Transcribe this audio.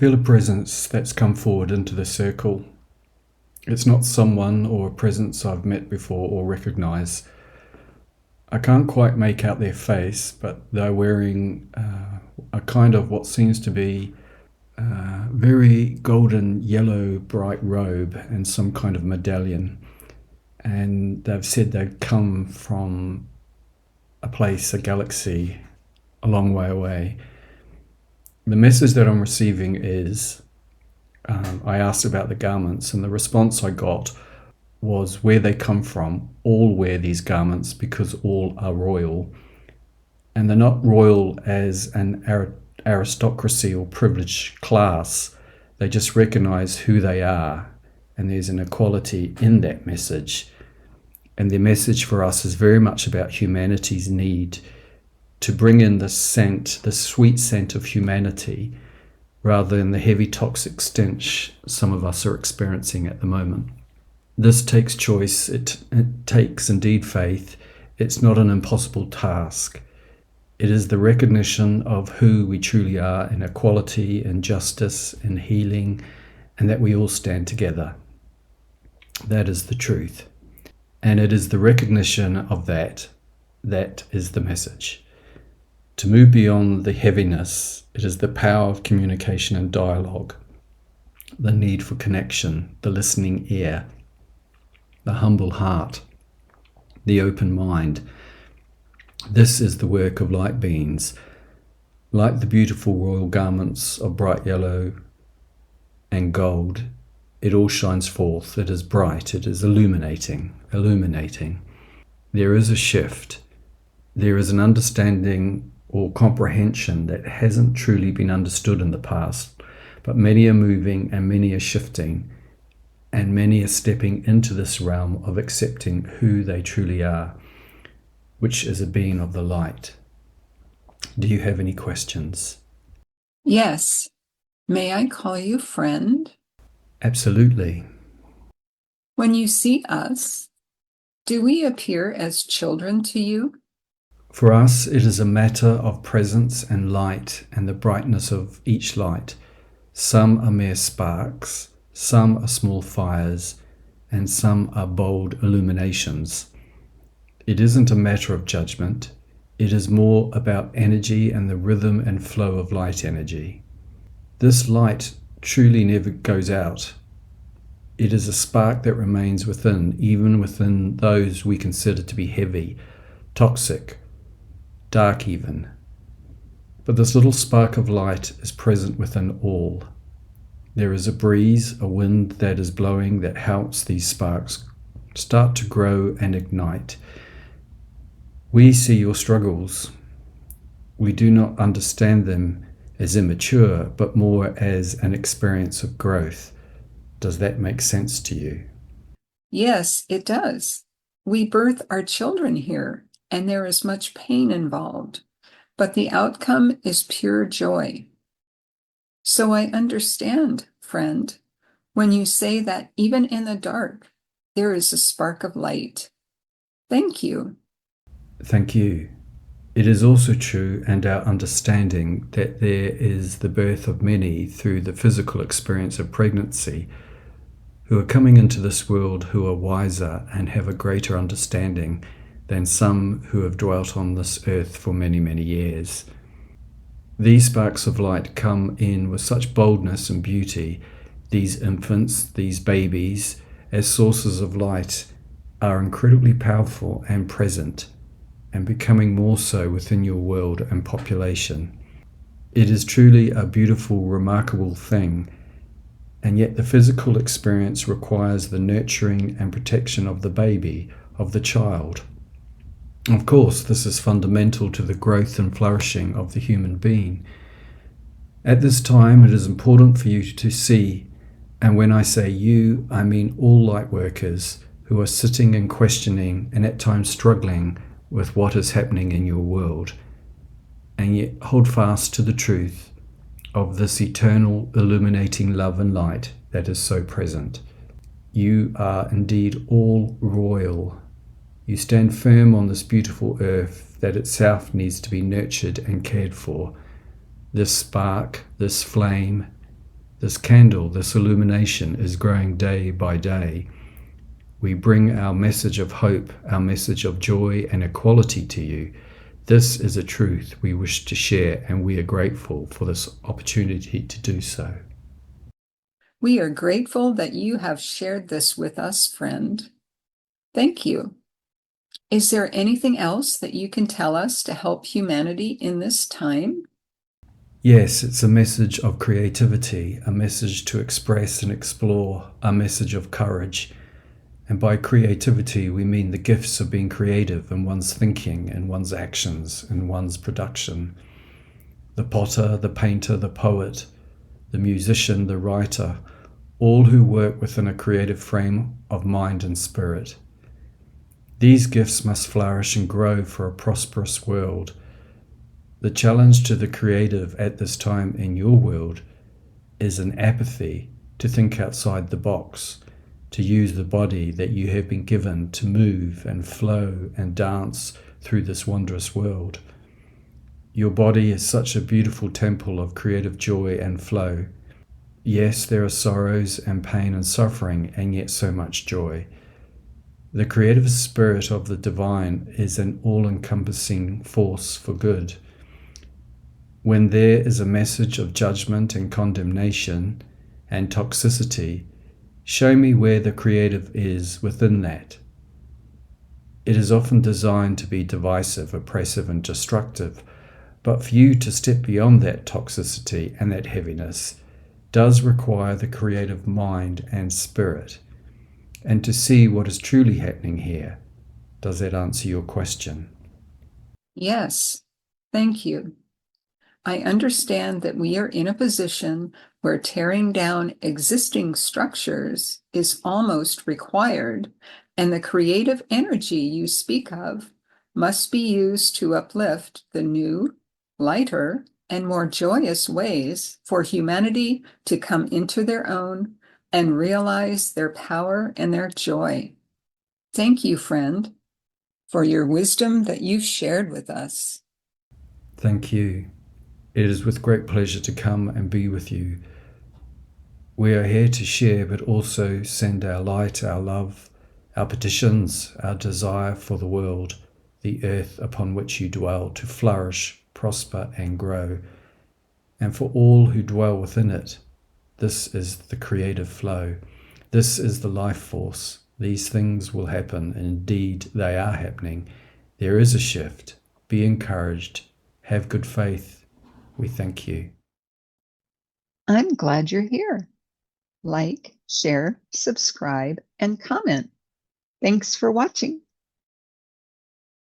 feel a presence that's come forward into the circle. It's not someone or a presence I've met before or recognise. I can't quite make out their face, but they're wearing a kind of what seems to be very golden yellow bright robe and some kind of medallion. And they've said they've come from a place, a galaxy, a long way away. The message that I'm receiving is, I asked about the garments, and the response I got was where they come from. All wear these garments because all are royal. And they're not royal as an aristocracy or privileged class. They just recognize who they are, and there's an equality in that message. And their message for us is very much about humanity's need to bring in the scent, the sweet scent of humanity, rather than the heavy toxic stench some of us are experiencing at the moment. This takes choice, it takes indeed faith. It's not an impossible task. It is the recognition of who we truly are in equality, in justice, in healing, and that we all stand together. That is the truth. And it is the recognition of that is the message. To move beyond the heaviness, it is the power of communication and dialogue, the need for connection, the listening ear, the humble heart, the open mind. This is the work of light beings. Like the beautiful royal garments of bright yellow and gold, it all shines forth. It is bright, it is illuminating. There is a shift. There is an understanding or comprehension that hasn't truly been understood in the past, but many are moving and many are shifting, and many are stepping into this realm of accepting who they truly are, which is a being of the light. Do you have any questions? Yes. May I call you friend? Absolutely. When you see us, do we appear as children to you? For us, it is a matter of presence and light and the brightness of each light. Some are mere sparks, some are small fires, and some are bold illuminations. It isn't a matter of judgment. It is more about energy and the rhythm and flow of light energy. This light truly never goes out. It is a spark that remains within, even within those we consider to be heavy, toxic, dark even. But this little spark of light is present within all. There is a breeze, a wind that is blowing that helps these sparks start to grow and ignite. We see your struggles. We do not understand them as immature, but more as an experience of growth. Does that make sense to you? Yes, it does. We birth our children here, and there is much pain involved, but the outcome is pure joy. So I understand, friend, when you say that even in the dark, there is a spark of light. Thank you. Thank you. It is also true, and our understanding, that there is the birth of many through the physical experience of pregnancy who are coming into this world who are wiser and have a greater understanding than some who have dwelt on this earth for many, many years. These sparks of light come in with such boldness and beauty. These infants, these babies, as sources of light, are incredibly powerful and present, and becoming more so within your world and population. It is truly a beautiful, remarkable thing, and yet the physical experience requires the nurturing and protection of the baby, of the child. Of course, this is fundamental to the growth and flourishing of the human being. At this time, it is important for you to see, and when I say you, I mean all light workers who are sitting and questioning and at times struggling with what is happening in your world, and yet hold fast to the truth of this eternal illuminating love and light that is so present. You are indeed all royal. You stand firm on this beautiful earth that itself needs to be nurtured and cared for. This spark, this flame, This candle, this illumination is growing day by day. We bring our message of hope, our message of joy and equality to you. This is a truth we wish to share, and we are grateful for this opportunity to do so. We are grateful that you have shared this with us, friend. Thank you. Is there anything else that you can tell us to help humanity in this time? Yes, it's a message of creativity, a message to express and explore, a message of courage. And by creativity, we mean the gifts of being creative in one's thinking, in one's actions, in one's production. The potter, the painter, the poet, the musician, the writer, all who work within a creative frame of mind and spirit. These gifts must flourish and grow for a prosperous world. The challenge to the creative at this time in your world is an apathy to think outside the box, to use the body that you have been given to move and flow and dance through this wondrous world. Your body is such a beautiful temple of creative joy and flow. Yes, there are sorrows and pain and suffering, and yet so much joy. The creative spirit of the divine is an all-encompassing force for good. When there is a message of judgment and condemnation and toxicity, show me where the creative is within that. It is often designed to be divisive, oppressive, and destructive, but for you to step beyond that toxicity and that heaviness does require the creative mind and spirit. And to see what is truly happening here. Does that answer your question? Yes, thank you. I understand that we are in a position where tearing down existing structures is almost required, and the creative energy you speak of must be used to uplift the new, lighter, and more joyous ways for humanity to come into their own and realize their power and their joy. Thank you, friend, for your wisdom that you've shared with us. Thank you. It is with great pleasure to come and be with you. We are here to share, but also send our light, our love, our petitions, our desire for the world, the earth upon which you dwell, to flourish, prosper, and grow. And for all who dwell within it, this is the creative flow. This is the life force. These things will happen, and indeed they are happening. There is a shift. Be encouraged. Have good faith. We thank you. I'm glad you're here. Like, share, subscribe, and comment. Thanks for watching.